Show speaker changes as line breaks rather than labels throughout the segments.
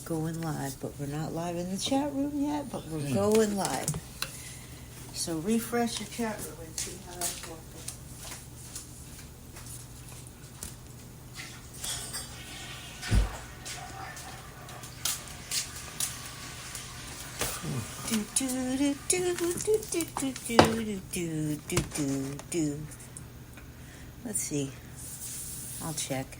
going live, but we're not live in the chat room yet, but we're going live. So refresh your chat room and see how that's working. Let's see. I'll check.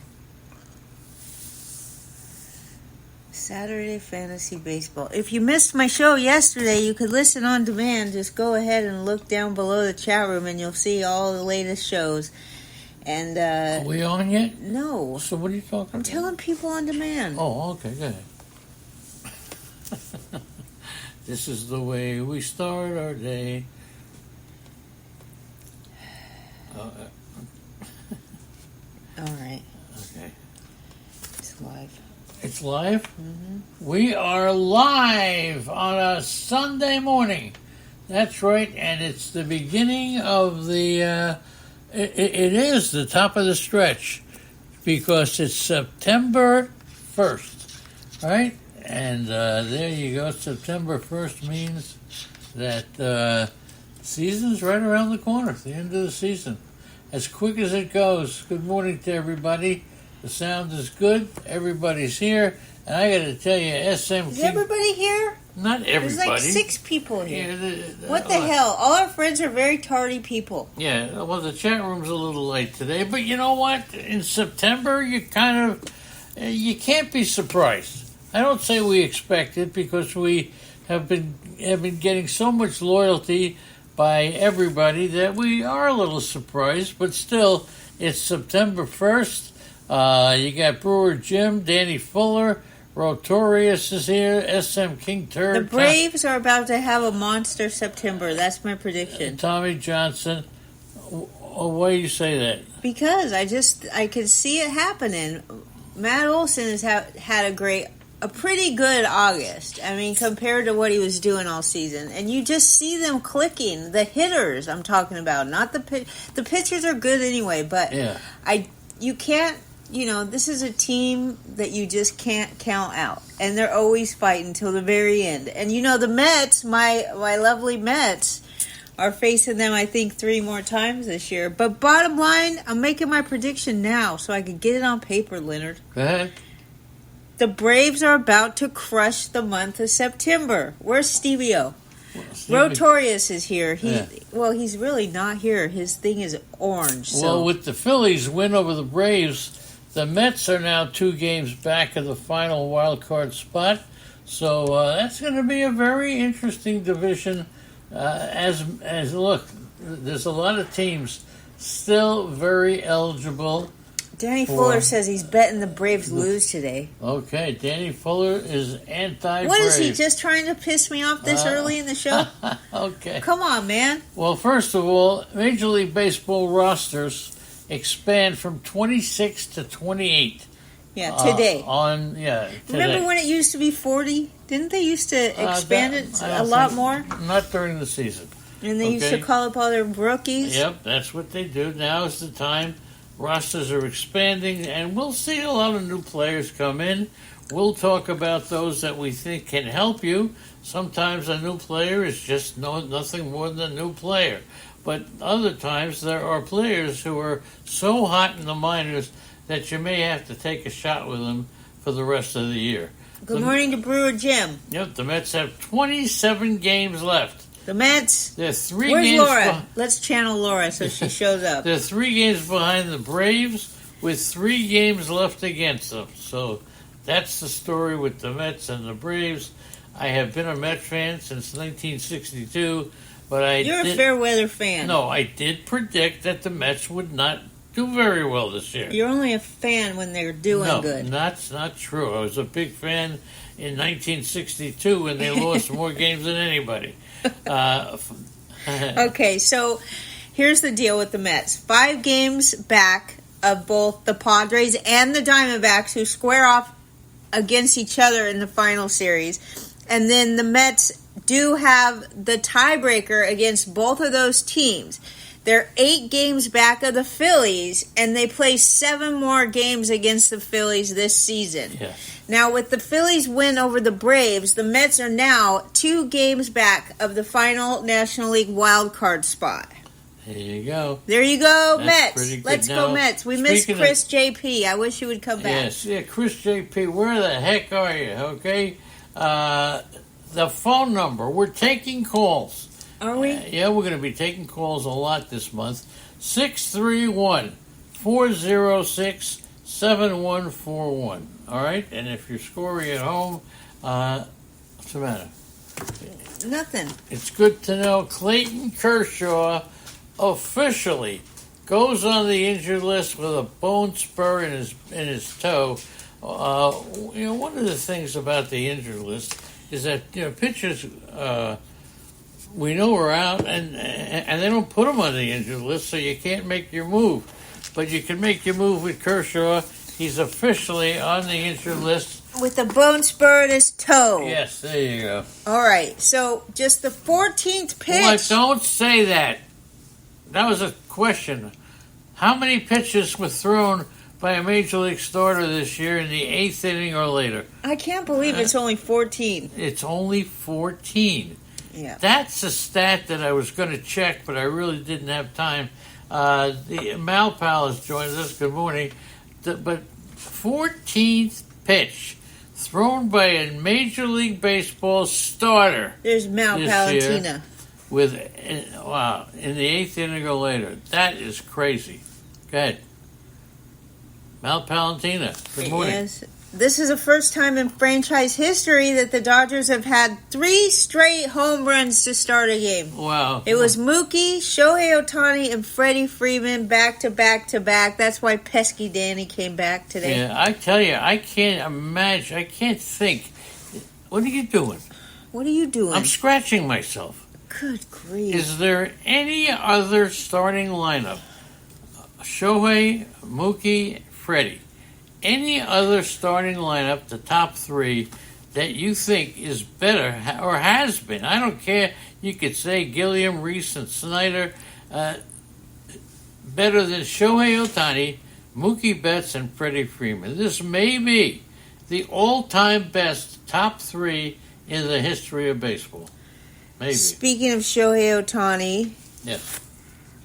Saturday Fantasy Baseball. If you missed my show yesterday, you could listen on demand. Just go ahead and look down below the chat room and you'll see all the latest shows. And
are we on yet?
No.
So what are you talking about?
I'm telling people on demand.
Oh, okay, go ahead. This is the way we start our day.
All right.
Okay.
It's live.
It's live?
Mm-hmm.
We are live on a Sunday morning. That's right, and it's the beginning of the... It is the top of the stretch because it's September 1st, right? And there you go. September 1st means that season's right around the corner, the end of the season. As quick as it goes. Good morning to everybody. The sound is good. Everybody's here. And I got to tell you,
Is everybody here?
Not everybody.
There's like 6 people here.
Yeah,
what the hell? All our friends are very tardy people.
Yeah, well, the chat room's a little late today. But you know what? In September, you can't be surprised. I don't say we expect it because we have been getting so much loyalty by everybody that we are a little surprised. But still, it's September 1st. You got Brewer Jim, Danny Fuller, Rotorius is here, SM King Turd.
The Braves are about to have a monster September. That's my prediction.
Tommy Johnson. Why do you say that?
Because I could see it happening. Matt Olson has had a pretty good August. I mean, compared to what he was doing all season. And you just see them clicking. The hitters I'm talking about, not the pitchers are good anyway, but
yeah.
You can't, this is a team that you just can't count out. And they're always fighting till the very end. And the Mets, my lovely Mets, are facing them, I think, 3 more times this year. But bottom line, I'm making my prediction now so I can get it on paper, Leonard.
Go ahead.
The Braves are about to crush the month of September. Where's Stevie-O? Rotorius is here. He's really not here. His thing is orange. So.
Well, with the Phillies' win over the Braves, the Mets are now 2 games back of the final wild card spot. So that's going to be a very interesting division. As look, there's a lot of teams still very eligible.
Danny Fuller says he's betting the Braves lose today.
Okay, Danny Fuller is anti-Brave.
What is he, just trying to piss me off this early in the show?
Okay.
Come on, man.
Well, first of all, Major League Baseball rosters expand from 26 to 28.
Yeah, today.
Today.
Remember when it used to be 40? Didn't they used to expand it a lot more?
Not during the season.
And they used to call up all their rookies?
Yep, that's what they do. Now is the time. Rosters are expanding, and we'll see a lot of new players come in. We'll talk about those that we think can help you. Sometimes a new player is just nothing more than a new player. But other times there are players who are so hot in the minors that you may have to take a shot with them for the rest of the year.
Good morning to Brewer Jim.
Yep, the Mets have 27 games left.
The Mets.
They're 3
Where's
games.
Laura? Let's channel Laura so she shows up.
They're 3 games behind the Braves with 3 games left against them. So that's the story with the Mets and the Braves. I have been a Met fan since 1962, but
You're a fair weather fan.
No, I did predict that the Mets would not do very well this year.
You're only a fan when they're doing good.
No, that's not true. I was a big fan in 1962 when they lost more games than anybody.
Okay, so here's the deal with the Mets. 5 games back of both the Padres and the Diamondbacks, who square off against each other in the final series. And then the Mets do have the tiebreaker against both of those teams. They're 8 games back of the Phillies, and they play 7 more games against the Phillies this season.
Yes.
Now, with the Phillies win over the Braves, the Mets are now 2 games back of the final National League wild card spot.
There you go.
There you go,
That's
Mets. Let's go,
now,
Mets. We miss Chris JP. I wish he would come back.
Yes, yeah, Chris JP, where the heck are you? Okay. The phone number. We're taking calls.
Are we?
Yeah, we're going to be taking calls a lot this month. 631-406-7141. All right? And if you're scoring at home, what's the matter?
Nothing.
It's good to know Clayton Kershaw officially goes on the injured list with a bone spur in his toe. One of the things about the injured list is that pitchers we know are out and they don't put them on the injured list, so you can't make your move. But you can make your move with Kershaw. He's officially on the injured list.
With a bone spur in his toe.
Yes, there you go.
All right, so just the 14th pitch.
Well, don't say that. That was a question. How many pitches were thrown by a Major League starter this year in the 8th inning or later?
I can't believe it's only 14.
It's only 14.
Yeah.
That's a stat that I was going to check, but I really didn't have time. The Malpal has joined us. Good morning. But 14th pitch thrown by a Major League Baseball starter.
There's Mal Palentina.
In the 8th inning or later. That is crazy. Go ahead. Mal Palentina. Good morning.
Yes. This is the first time in franchise history that the Dodgers have had 3 straight home runs to start a game.
Wow.
It was Mookie, Shohei Ohtani, and Freddie Freeman back to back to back. That's why Pesky Danny came back today.
Yeah, I tell you, I can't imagine, I can't think. What are you doing?
What are you doing?
I'm scratching myself.
Good grief.
Is there any other starting lineup? Shohei, Mookie, Freddie. Any other starting lineup, the top 3, that you think is better or has been? I don't care. You could say Gilliam, Reese, and Snyder. Better than Shohei Ohtani, Mookie Betts, and Freddie Freeman. This may be the all-time best top 3 in the history of baseball. Maybe.
Speaking of Shohei Ohtani,
yes.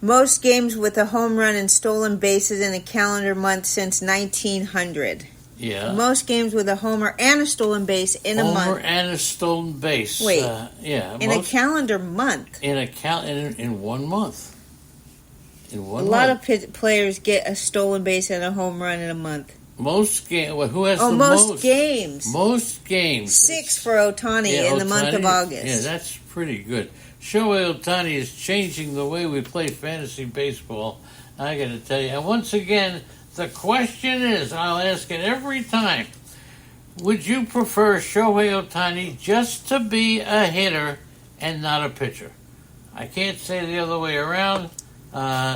Most games with a home run and stolen bases in a calendar month since 1900.
Yeah.
Most games with a homer and a stolen base in a month.
Homer and a stolen base.
Wait.
Yeah.
In a calendar month.
In 1 month. In 1 month.
A lot of players get a stolen base and a home run in a month.
Most games. Well, who has the most?
Most games.
Most games.
6 for Ohtani in the month of August.
Yeah, that's pretty good. Shohei Ohtani is changing the way we play fantasy baseball. I got to tell you. And once again, the question is, I'll ask it every time, would you prefer Shohei Ohtani just to be a hitter and not a pitcher? I can't say the other way around.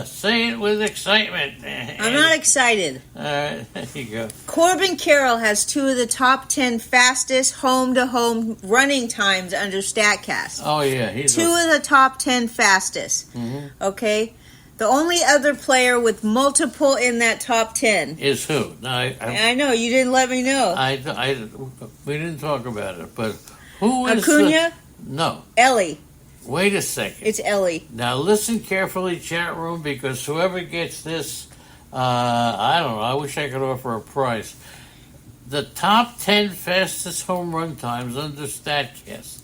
Say it with excitement.
I'm not excited.
All right, there you go.
Corbin Carroll has 2 of the top 10 fastest home-to-home running times under StatCast.
Oh, yeah. He's
2 of the top 10 fastest.
Mm-hmm.
Okay? The only other player with multiple in that top 10
is who? No,
I know, you didn't let me know.
We didn't talk about it, but who is
Acuna?
No.
Ellie.
Wait a second.
It's Ellie.
Now listen carefully, chat room, because whoever gets this, I don't know, I wish I could offer a prize. The top 10 fastest home run times under StatCast.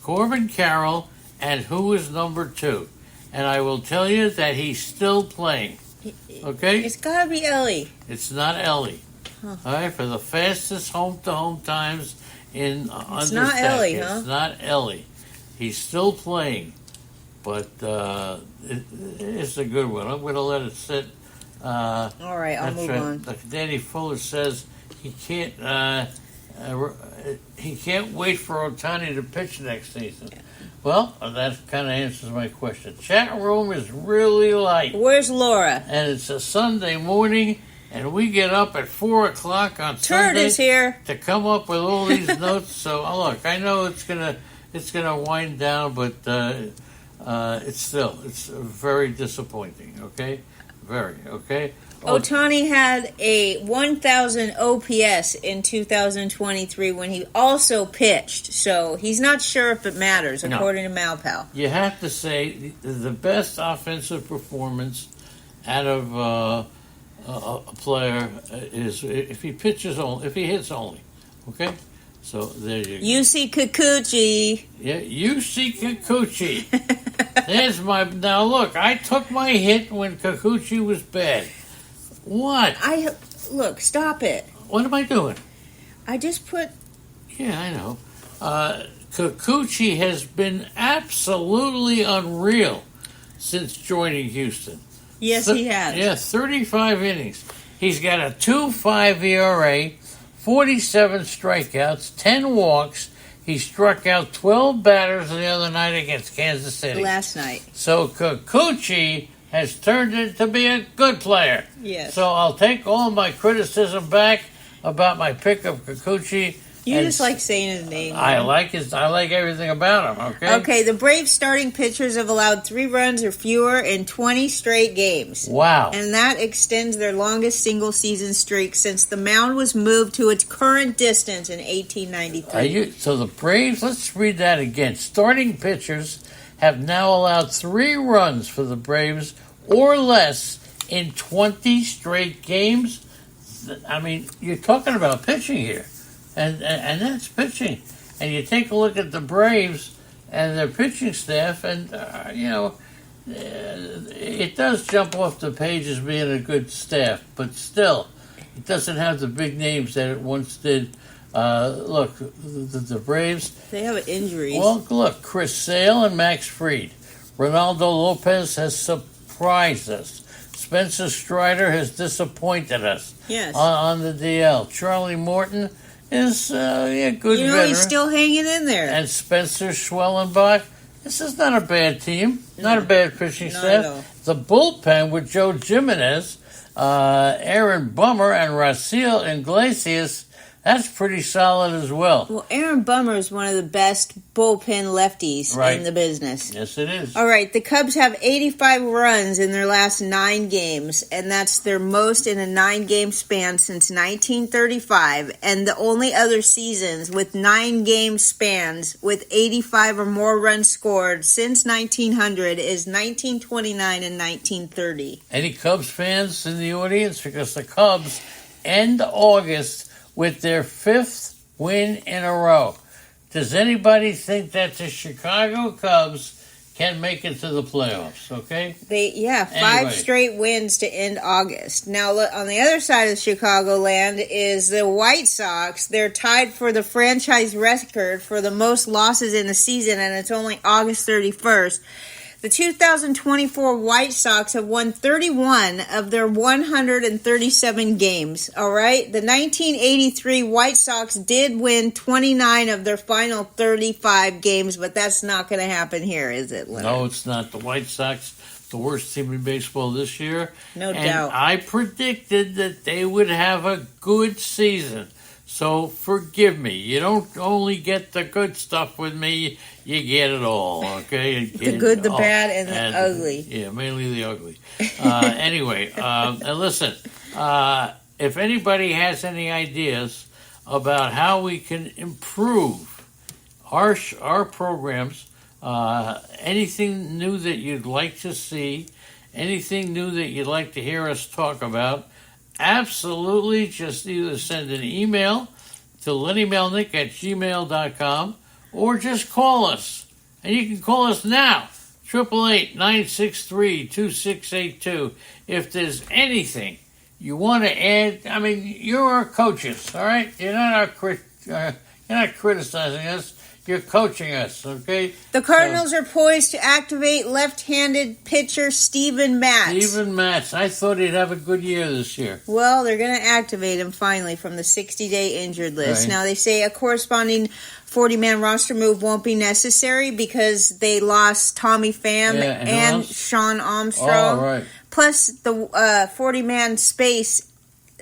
Corbin Carroll, and who is number 2? And I will tell you that he's still playing. Okay?
It's got to be Ellie.
It's not Ellie. Huh. All right, for the fastest home-to-home times under StatCast.
It's not Ellie, huh?
It's not Ellie. He's still playing, but it's a good one. I'm going to let it sit.
All right, I'll move on.
Danny Fuller says he can't wait for Ohtani to pitch next season. Yeah. Well, that kind of answers my question. Chat room is really light.
Where's Laura?
And it's a Sunday morning, and we get up at 4 o'clock on
Turd
Sunday
is here
to come up with all these notes. So, look, I know it's gonna wind down, but it's very disappointing. Okay, very okay.
Ohtani had a 1,000 OPS in 2023 when he also pitched, so he's not sure if it matters, according to Malpal.
You have to say the best offensive performance out of a player is if he pitches only, if he hits only. Okay, so there you go.
UC Kikuchi.
Yeah, UC Kikuchi. There's my now. Look, I took my hit when Kikuchi was bad. What?
Look, stop it.
What am I doing?
I just put...
Yeah, I know. Kikuchi has been absolutely unreal since joining Houston.
Yes, he has.
Yeah, 35 innings. He's got a 2.5 ERA, 47 strikeouts, 10 walks. He struck out 12 batters the other night against Kansas City.
Last night.
So Kikuchi has turned into be a good player.
Yes.
So I'll take all my criticism back about my pick of Kikuchi.
You just like saying his name.
I like everything about him, okay?
Okay, the Braves starting pitchers have allowed 3 runs or fewer in 20 straight games.
Wow.
And that extends their longest single-season streak since the mound was moved to its current distance in 1893.
So the Braves, let's read that again. Starting pitchers have now allowed 3 runs for the Braves or less in 20 straight games. I mean, you're talking about pitching here. And that's pitching. And you take a look at the Braves and their pitching staff, and, it does jump off the page as being a good staff. But still, it doesn't have the big names that it once did. Look, the Braves...
They have injuries.
Well, look, Chris Sale and Max Fried. Ronaldo Lopez has surprised us. Spencer Strider has disappointed us.
Yes.
On the DL. Charlie Morton is a good veteran.
He's still hanging in there.
And Spencer Schwellenbach. This is not a bad team. Not a bad pitching staff. The bullpen with Joe Jimenez, Aaron Bummer, and Raciel Iglesias, that's pretty solid as well.
Well, Aaron Bummer is one of the best bullpen lefties in the business.
Yes, it is.
All right, the Cubs have 85 runs in their last 9 games, and that's their most in a 9-game span since 1935. And the only other seasons with 9-game spans with 85 or more runs scored since 1900 is 1929 and 1930.
Any Cubs fans in the audience? Because the Cubs end August with their 5th win in a row. Does anybody think that the Chicago Cubs can make it to the playoffs, okay?
5 straight wins to end August. Now, look, on the other side of Chicagoland is the White Sox. They're tied for the franchise record for the most losses in the season, and it's only August 31st. The 2024 White Sox have won 31 of their 137 games, all right? The 1983 White Sox did win 29 of their final 35 games, but that's not going to happen here, is it, Leonard?
No, it's not. The White Sox, the worst team in baseball this year.
No doubt.
I predicted that they would have a good season. So forgive me. You don't only get the good stuff with me, you get it all, okay?
The good, the bad, and the ugly.
Yeah, mainly the ugly. Anyway, and listen, if anybody has any ideas about how we can improve our programs, anything new that you'd like to see, anything new that you'd like to hear us talk about, absolutely just either send an email to lennymelnick@gmail.com or just call us. And you can call us now, 888-963-2682. If there's anything you want to add, I mean, you're our coaches, all right? You're not criticizing us. You're coaching us, okay?
The Cardinals are poised to activate left-handed pitcher Steven Matz.
Steven Matz. I thought he'd have a good year this year.
Well, they're going to activate him finally from the 60-day injured list.
Right.
Now, they say a corresponding 40-man roster move won't be necessary because they lost Tommy Pham and Sean Armstrong.
Oh, right.
Plus, the 40-man space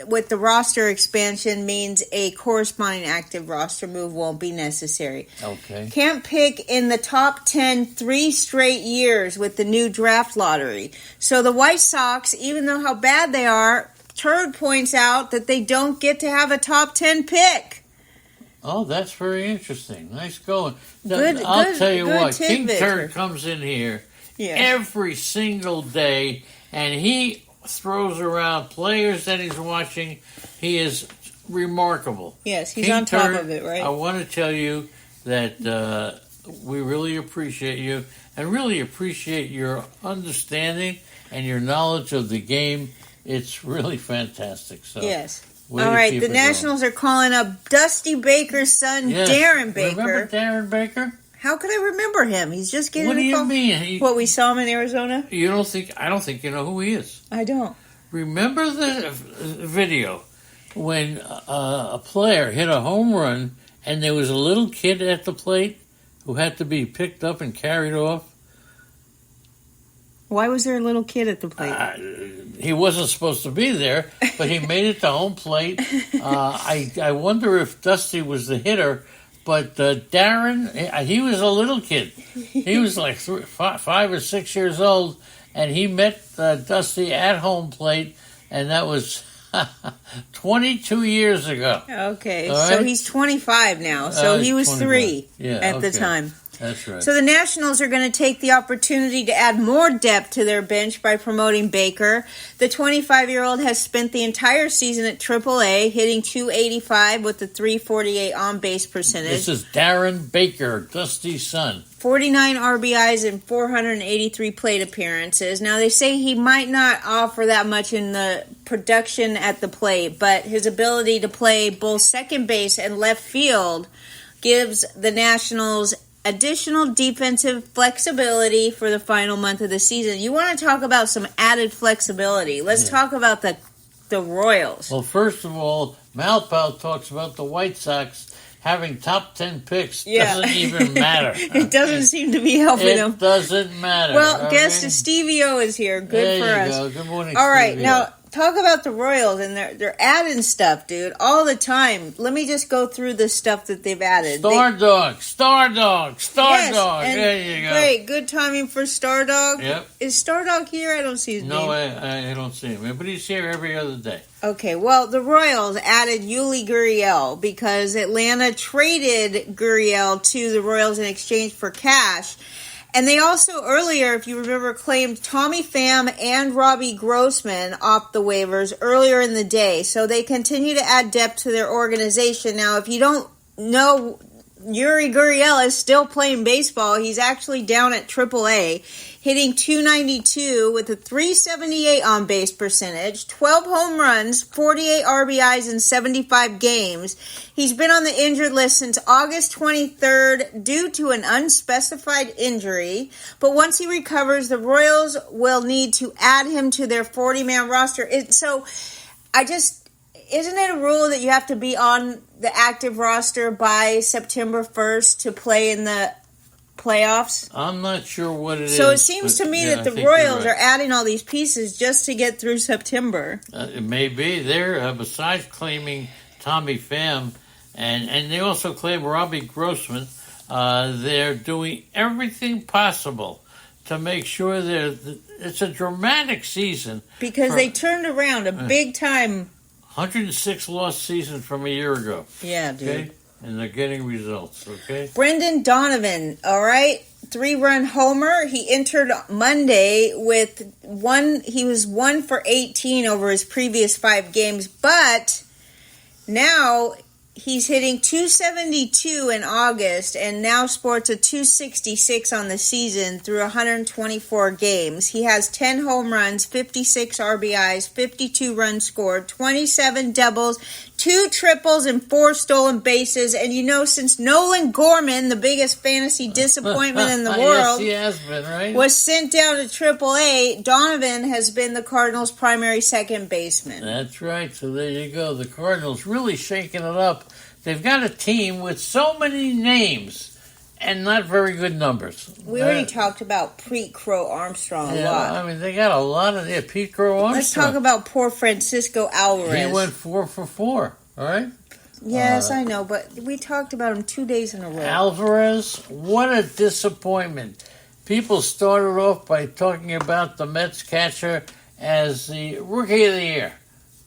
with the roster expansion means a corresponding active roster move won't be necessary.
Okay.
Can't pick in the top 10 3 straight years with the new draft lottery. So the White Sox, even though how bad they are, Turd points out that they don't get to have a top 10 pick.
Oh, that's very interesting. Nice going.
I'll
tell you what, King
tidbit.
Turd comes in here every single day, and he throws around players that he's watching. He is remarkable.
Yes, he's
King
on top
Turd,
of it, right?
I want to tell you that we really appreciate you and really appreciate your understanding and your knowledge of the game. It's really fantastic. So
yes. All right, the Nationals are calling up Dusty Baker's son, Darren Baker.
Remember Darren Baker?
How could I remember him? He's just getting.
What do you mean?
What, we saw him in Arizona?
You don't think? I don't think you know who he is.
I don't.
Remember the video when a player hit a home run and there was a little kid at the plate who had to be picked up and carried off?
Why was there a little kid at the plate?
He wasn't supposed to be there, but he made it to home plate. I wonder if Dusty was the hitter, but Darren, he was a little kid. He was like 5 or 6 years old, and he met Dusty at home plate, and that was 22 years ago.
Okay,
right?
So he's 25 now. So he was
25.
3 at the time.
That's right.
So the Nationals are going to take the opportunity to add more depth to their bench by promoting Baker. The 25-year-old has spent the entire season at AAA, hitting .285 with a .348 on-base percentage.
This is Darren Baker, Dusty's son.
49 RBIs and 483 plate appearances. Now, they say he might not offer that much in the production at the plate, but his ability to play both second base and left field gives the Nationals additional defensive flexibility for the final month of the season. You want to talk about some added flexibility. Let's talk about the Royals.
Well, first of all, Malpal talks about the White Sox having top 10 picks. Doesn't even matter.
It doesn't seem to be helping them.
It doesn't matter.
Well, guess Stevie O is here. Good for us.
Go. Good morning,
all right,
Stevie
now talk about the Royals, and they're adding stuff, dude, all the time. Let me just go through the stuff that they've added.
Star Dog.
Yes,
There you go.
Great, good timing for Star Dog.
Yep.
Is Star Dog here? I don't see his name.
No, I don't see him, but he's here every other day.
Okay, well, the Royals added Yuli Gurriel because Atlanta traded Gurriel to the Royals in exchange for cash. And they also earlier, if you remember, claimed Tommy Pham and Robbie Grossman off the waivers earlier in the day. So they continue to add depth to their organization. Now, if you don't know, Yuli Gurriel is still playing baseball. He's actually down at AAA, hitting .292 with a .378 on-base percentage, 12 home runs, 48 RBIs in 75 games. He's been on the injured list since August 23rd due to an unspecified injury. But once he recovers, the Royals will need to add him to their 40-man roster. Isn't it a rule that you have to be on the active roster by September 1st to play in the playoffs?
I'm not sure what it is.
So it seems to me that the Royals are adding all these pieces just to get through September.
It may be. They're, besides claiming Tommy Pham, and they also claim Robbie Grossman, they're doing everything possible to make sure it's a dramatic season.
Because they turned around a big-time
106 lost season from a year ago.
Yeah, dude. Okay?
And they're getting results, okay?
Brendan Donovan, all right? 3-run homer. He entered Monday with he was 1 for 18 over his previous 5 games, but now he's hitting .272 in August and now sports a .266 on the season through 124 games. He has 10 home runs, 56 RBIs, 52 runs scored, 27 doubles, 2 triples, and 4 stolen bases. And since Nolan Gorman, the biggest fantasy disappointment in the world,
yes, he has been, right?
was sent down to AAA, Donovan has been the Cardinals' primary second baseman.
That's right. So there you go. The Cardinals really shaking it up. They've got a team with so many names and not very good numbers.
We already talked about Pete Crow Armstrong a lot.
I mean, they got a lot of Pete Crow Armstrong.
Let's talk about poor Francisco Alvarez.
He went 4 for 4. All right.
Yes, I know, but we talked about him 2 days in a row.
Alvarez, what a disappointment. People started off by talking about the Mets catcher as the Rookie of the Year.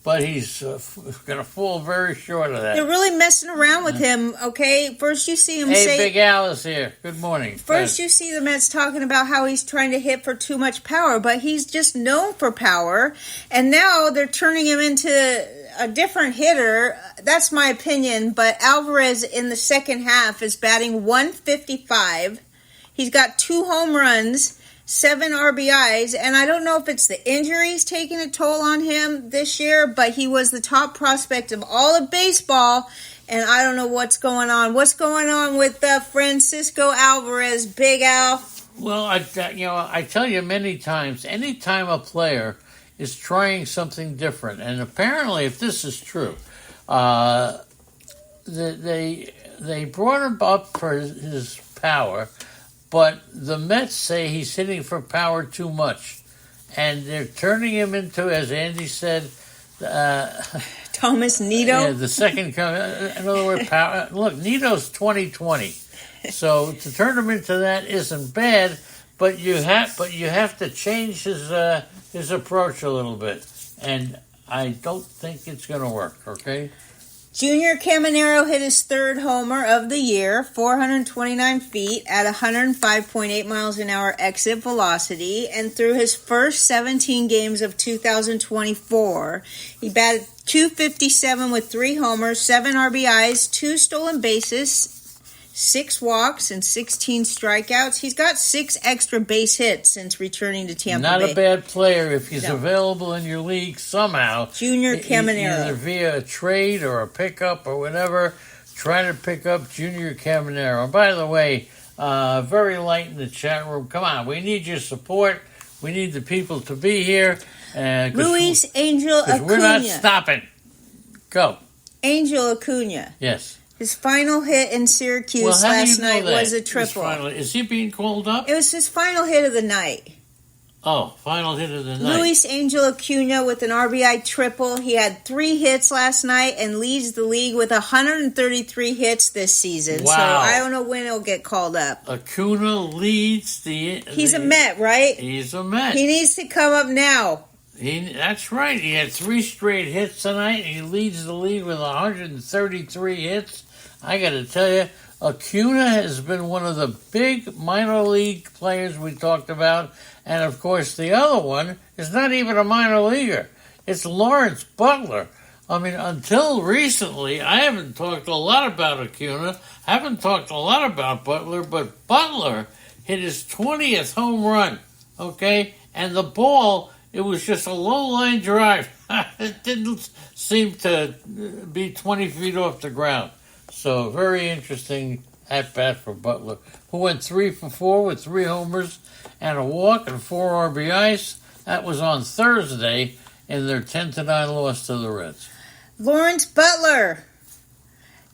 But he's going to fall very short of that.
They're really messing around with him, okay? First you see him say...
Hey, Big Al is here. Good morning.
First you see the Mets talking about how he's trying to hit for too much power, but he's just known for power. And now they're turning him into a different hitter. That's my opinion. But Alvarez in the second half is batting .155. He's got 2 home runs, 7 RBIs, and I don't know if it's the injuries taking a toll on him this year, but he was the top prospect of all of baseball, and I don't know what's going on. What's going on with Francisco Alvarez, Big Al?
Well, I tell you many times, anytime a player is trying something different, and apparently, if this is true, they brought him up for his power. But the Mets say he's hitting for power too much. And they're turning him into, as Andy said...
Thomas Nido?
Yeah, the second... In other words, power... Look, Nido's 2020. So to turn him into that isn't bad, but you have to change his approach a little bit. And I don't think it's going to work, okay?
Junior Caminero hit his 3rd homer of the year, 429 feet at 105.8 miles an hour exit velocity, and through his first 17 games of 2024, he batted .257 with 3 homers, 7 RBIs, 2 stolen bases, 6 walks, and 16 strikeouts. He's got 6 extra base hits since returning to Tampa Bay.
Not a bad player if he's available in your league somehow.
Junior Caminero.
Either via a trade or a pickup or whatever. Try to pick up Junior Caminero. And by the way, very light in the chat room. Come on, we need your support. We need the people to be here.
Luis Angel Acuna.
We're not stopping. Go.
Angel Acuna.
Yes.
His final hit in Syracuse last night was a triple.
Is he being called up?
It was his final hit of the night.
Oh, final hit of the night.
Luis Angel Acuna with an RBI triple. He had 3 hits last night and leads the league with 133 hits this season.
Wow.
So I don't know when he'll get called up.
Acuna leads the...
He's a Met, right?
He's a Met.
He needs to come up now.
That's right. He had 3 straight hits tonight. He leads the league with 133 hits. I got to tell you, Acuna has been one of the big minor league players we talked about. And, of course, the other one is not even a minor leaguer. It's Lawrence Butler. I mean, until recently, I haven't talked a lot about Acuna. I haven't talked a lot about Butler, but Butler hit his 20th home run, okay? And the ball, it was just a low-line drive. It didn't seem to be 20 feet off the ground. So, very interesting at-bat for Butler, who went 3 for 4 with 3 homers and a walk and 4 RBIs. That was on Thursday in their 10-9 loss to the Reds.
Lawrence Butler.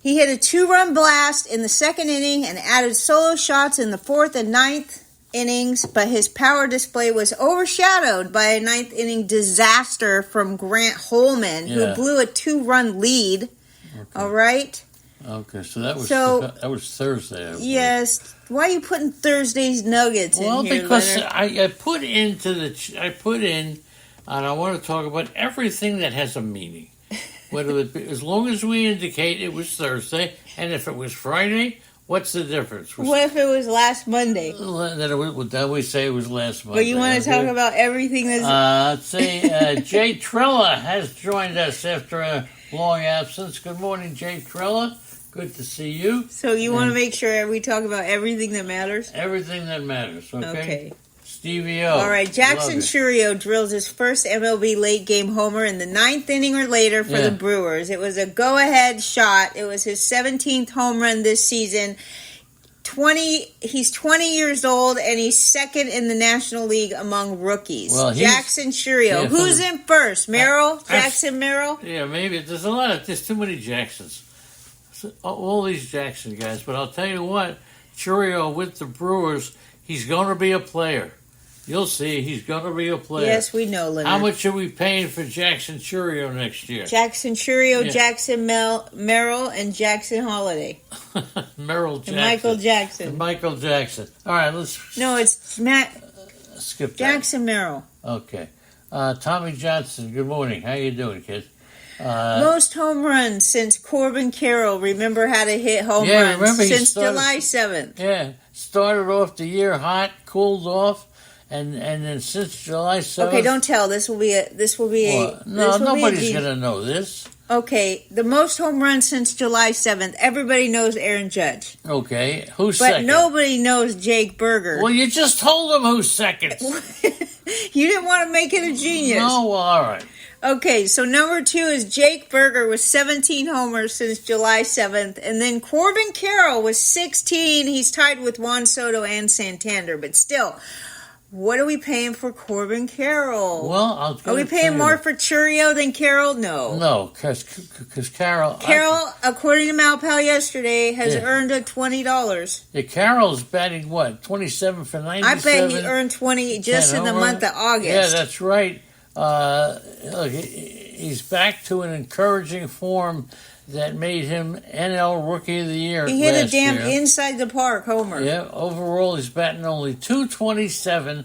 He hit a 2-run blast in the 2nd inning and added solo shots in the 4th and 9th innings, but his power display was overshadowed by a 9th inning disaster from Grant Holman, who blew a 2-run lead. Okay. All right?
Okay, so that was Thursday.
Yes. Why are you putting Thursday's Nuggets in here,
Well, because
Leonard?
I put in, and I want to talk about everything that has a meaning. Whether it be, as long as we indicate it was Thursday, and if it was Friday, what's the difference?
What if it was last Monday?
Then we say it was last Monday.
But you want to talk about everything that's...
Let's see, Jay Trella has joined us after a long absence. Good morning, Jay Trella. Good to see you.
So you want to make sure we talk about everything that matters?
Everything that matters, okay?
Okay.
Stevie O.
All right, Jackson Chourio drills his first MLB late-game homer in the 9th inning or later for the Brewers. It was a go-ahead shot. It was his 17th home run this season. He's 20 years old, and he's 2nd in the National League among rookies. Well, Jackson Chourio. Yeah, who's in first? Merrill? Jackson Merrill?
Yeah, maybe. There's too many Jacksons. All these Jackson guys. But I'll tell you what, Chourio with the Brewers, he's going to be a player. You'll see, he's going to be a player.
Yes, we know, Leonard.
How much are we paying for Jackson Chourio next year?
Jackson Chourio, yeah. Jackson Merrill, and Jackson Holiday.
Merrill Jackson.
And Michael Jackson.
And Michael Jackson. All right, let's...
No, it's Matt...
skip that.
Jackson Merrill.
Okay. Tommy Johnson, good morning. How you doing, kid?
Most home runs since Corbin Carroll. Remember how to hit home runs since July 7th.
Yeah, started off the year hot, cooled off, and then since July 7th.
Okay, don't tell. This will be
no, nobody's going to know this.
Okay, the most home runs since July 7th. Everybody knows Aaron Judge.
Okay, who's second?
But nobody knows Jake Berger.
Well, you just told them who's second.
You didn't want to make it a genius.
No, well, all right.
Okay, so number 2 is Jake Berger with 17 homers since July 7th. And then Corbin Carroll with 16. He's tied with Juan Soto and Santander. But still, what are we paying for Corbin Carroll?
Well,
are we paying more for Chourio than Carroll? No.
No, because Carroll...
Carroll, according to Malpal yesterday, has earned a $20.
Yeah, Carroll's batting, what, 27 for 97?
I bet he earned 20 just in the month of August.
Yeah, that's right. Look, he's back to an encouraging form that made him NL Rookie of the Year.
He hit a damn inside the park homer.
Yeah, overall he's batting only .227,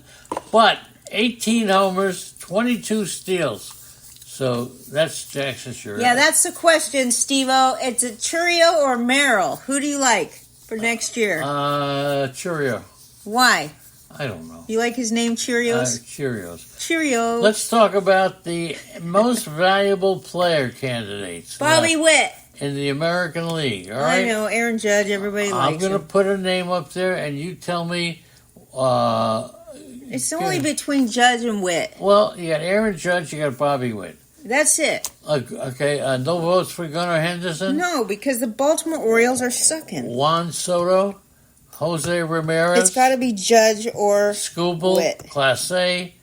but 18 homers, 22 steals. So that's Jackson Chourio.
Yeah, that's the question, Steve-O. It's a Chourio or Merrill. Who do you like for next year?
Chourio.
Why?
I don't know.
You like his name, Cheerios? Cheerios.
Let's talk about the most valuable player candidates.
Bobby Witt.
In the American League, all right?
I know, Aaron Judge, everybody likes him.
I'm going to put a name up there, and you tell me...
it's only between Judge and Witt.
Well, you got Aaron Judge, you got Bobby Witt.
That's it.
Okay, no votes for Gunnar Henderson?
No, because the Baltimore Orioles are sucking.
Juan Soto? Jose Ramirez.
It's got to be Judge or
Skubal,
Witt.
Class A.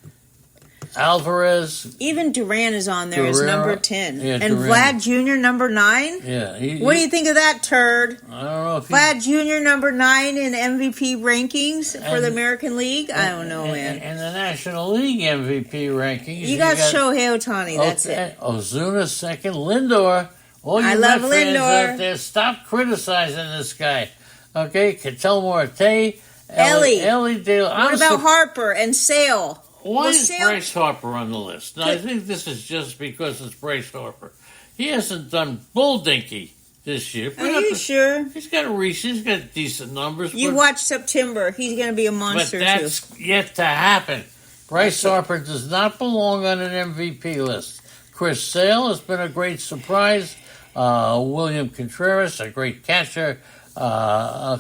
Alvarez.
Even Duran is on there as number 10.
Yeah,
and
Duran.
Vlad Jr. number 9?
Yeah.
What do you think of that turd?
I don't know if
Vlad Jr. number 9 in MVP rankings for the American League? I don't know, man.
And the National League MVP rankings.
You got Shohei Ohtani, that's it.
Ozuna second. Lindor. All you
love
fans
Lindor.
out there, stop criticizing this guy. Okay, Ketel Marte.
Ellie.
What
about Harper and Sale?
Why is Bryce Harper on the list? Now, I think this is just because it's Bryce Harper. He hasn't done bull dinky this year.
Are you sure?
He's got decent numbers.
You watch September. He's going to be a monster,
but that's yet to happen. Bryce Harper does not belong on an MVP list. Chris Sale has been a great surprise. William Contreras, a great catcher. Paul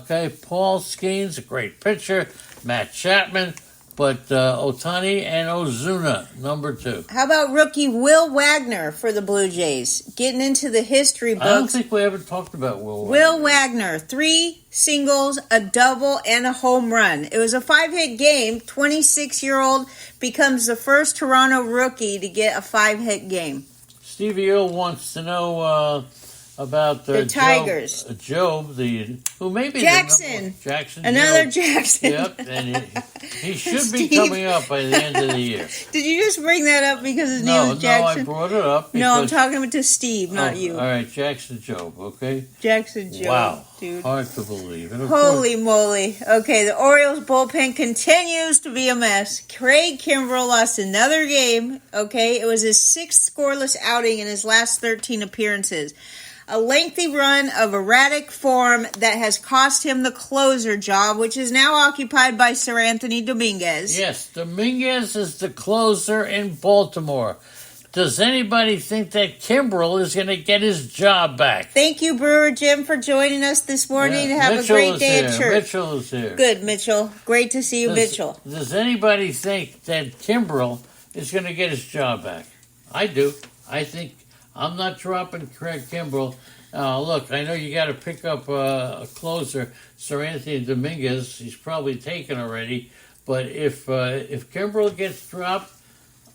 Skeens, a great pitcher. Matt Chapman. But Ohtani and Ozuna, number 2.
How about rookie Will Wagner for the Blue Jays? Getting into the history books.
I don't think we ever talked about Will Wagner.
Will Wagner, 3 singles, a double, and a home run. It was a 5-hit game. 26-year-old becomes the first Toronto rookie to get a 5-hit game.
Stevie O wants to know about
the Tigers.
Job, who may be
Jackson.
Jackson.
Another
Job.
Jackson.
Yep, and he should be coming up by the end of the year.
Did you just bring that up because his name was Jackson?
No, I brought it up.
No, I'm talking to Steve, not you.
All right, Jackson Job, okay?
Jackson Job,
wow,
dude.
Hard to believe. And
holy moly. Okay, the Orioles bullpen continues to be a mess. Craig Kimbrell lost another game, okay? It was his 6th scoreless outing in his last 13 appearances. A lengthy run of erratic form that has cost him the closer job, which is now occupied by Sir Anthony Dominguez.
Yes, Dominguez is the closer in Baltimore. Does anybody think that Kimbrell is going to get his job back?
Thank you, Brewer Jim, for joining us this morning. Have Mitchell a great day at church.
Mitchell is here.
Good, Mitchell. Great to see you, Mitchell.
Does anybody think that Kimbrell is going to get his job back? I do. I think I'm not dropping Craig Kimbrell. Look, I know you got to pick up a closer, Sir Anthony Dominguez. He's probably taken already. But if Kimbrell gets dropped,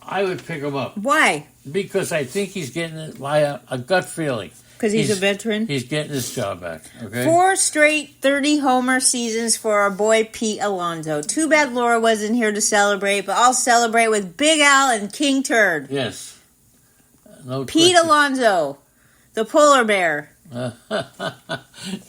I would pick him up.
Why?
Because I think he's getting it by a gut feeling.
because he's a veteran.
He's getting his job back. Okay.
4 straight 30-homer seasons for our boy Pete Alonso. Too bad Laura wasn't here to celebrate, but I'll celebrate with Big Al and King Turd.
Yes. No
Pete
question.
Alonso, the polar bear.
And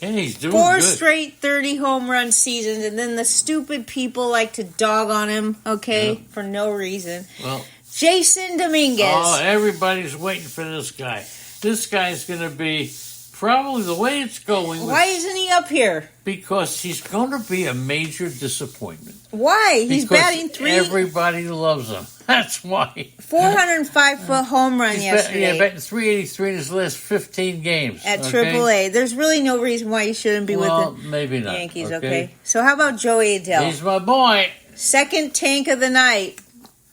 he's doing
4
good.
straight 30-home run seasons, and then the stupid people like to dog on him, for no reason.
Well,
Jason Dominguez.
Oh, everybody's waiting for this guy. This guy's going to be probably the way it's going.
Why isn't he up here?
Because he's going to be a major disappointment.
Why? He's
Because
batting 3.
Everybody loves him. That's why.
405-foot home run yesterday.
Batting 383 in his last 15 games.
At AAA. There's really no reason why he shouldn't be with the
maybe not.
Yankees, okay? So how about Joey Adele?
He's my boy.
Second tank of the night.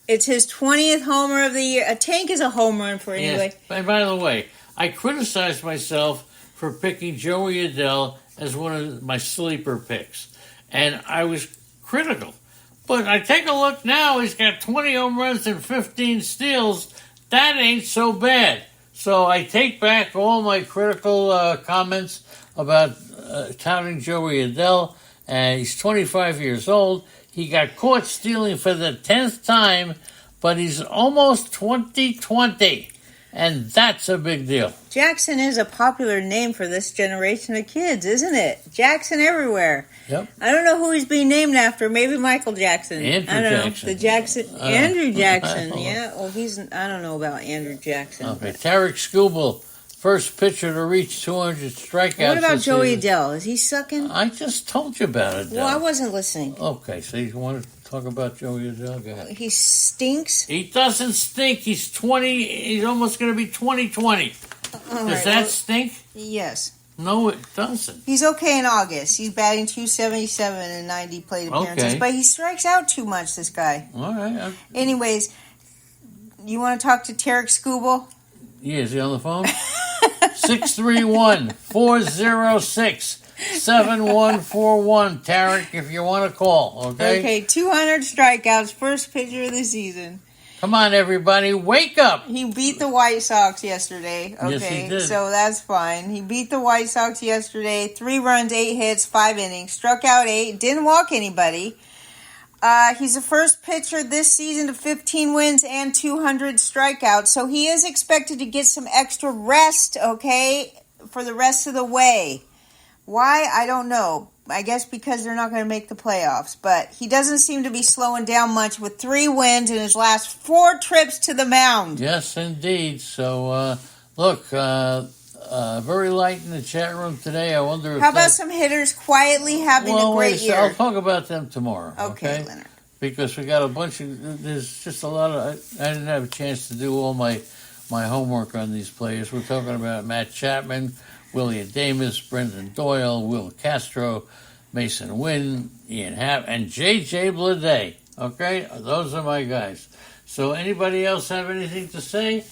It's his 20th homer of the year. A tank is a home run for anyway.
Yes. And by the way, I criticized myself for picking Joey Adele as one of my sleeper picks. And I was critical. But I take a look now, he's got 20 home runs and 15 steals. That ain't so bad. So I take back all my critical comments about touting Joey Adele. And he's 25 years old. He got caught stealing for the 10th time, but he's almost 2020. And that's a big deal.
Jackson is a popular name for this generation of kids, isn't it? Jackson everywhere.
Yep.
I don't know who he's being named after. Maybe Michael Jackson.
Andrew
I don't
Jackson.
Know. The Jackson. Andrew Jackson. Yeah. Well, I don't know about Andrew Jackson.
Okay. Tarek Skubal, first pitcher to reach 200 strikeouts.
What about Joey
season.
Adele? Is he sucking?
I just told you about it.
Well, I wasn't listening.
Okay, so you want to talk about Joey Adele? Go ahead.
He stinks.
He doesn't stink. He's 20. He's almost going to be 2020. Does that stink?
Yes.
No, it doesn't.
He's okay in August. He's batting 277 in 90 plate appearances.
Okay.
But he strikes out too much, this guy.
All right.
Anyways, you want to talk to Tarek Skubal?
Yeah, is he on the phone? 631-406-7141. Tarek, if you want to call, okay?
Okay, 200 strikeouts, first pitcher of the season.
Come on, everybody, wake up!
He beat the White Sox yesterday. Okay,
Yes, he did.
So that's fine. He beat the White Sox yesterday. 3 runs, 8 hits, 5 innings. Struck out 8. Didn't walk anybody. He's the first pitcher this season to 15 wins and 200 strikeouts. So he is expected to get some extra rest, okay, for the rest of the way. Why? I don't know. I guess because they're not going to make the playoffs. But he doesn't seem to be slowing down much with 3 wins in his last 4 trips to the mound.
Yes, indeed. So, look, very light in the chat room today. I wonder if
How about some hitters quietly having a great year?
I'll talk about them tomorrow.
Okay, Leonard.
Because we got a bunch of, there's just a lot of, I didn't have a chance to do all my homework on these players. We're talking about Matt Chapman, Willie Adames, Brendan Doyle, Will Castro, Mason Wynn, Ian Happ, and J.J. Bleday. Okay? Those are my guys. So anybody else have anything to say?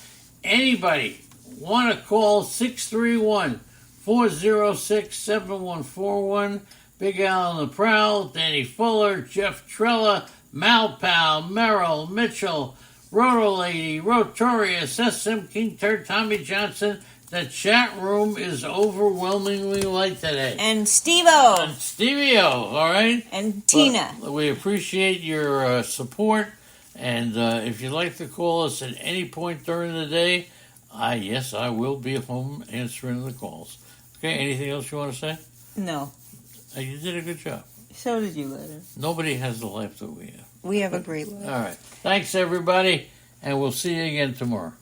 Anybody want to call 631-406-7141. Big Al on the Prowl, Danny Fuller, Jeff Trella, Malpal, Merrill, Mitchell, Roto Lady, Rotorius, SM King Turd, Tommy Johnson. The chat room is overwhelmingly light today.
And Steve-O.
And Stevie-O, all right?
And Tina.
But we appreciate your support. And if you'd like to call us at any point during the day, yes, I will be home answering the calls. Okay, anything else you want to say?
No.
You did a good job.
So did you, Leonard.
Nobody has the life that we have.
We have a great life.
All right. Thanks, everybody, and we'll see you again tomorrow.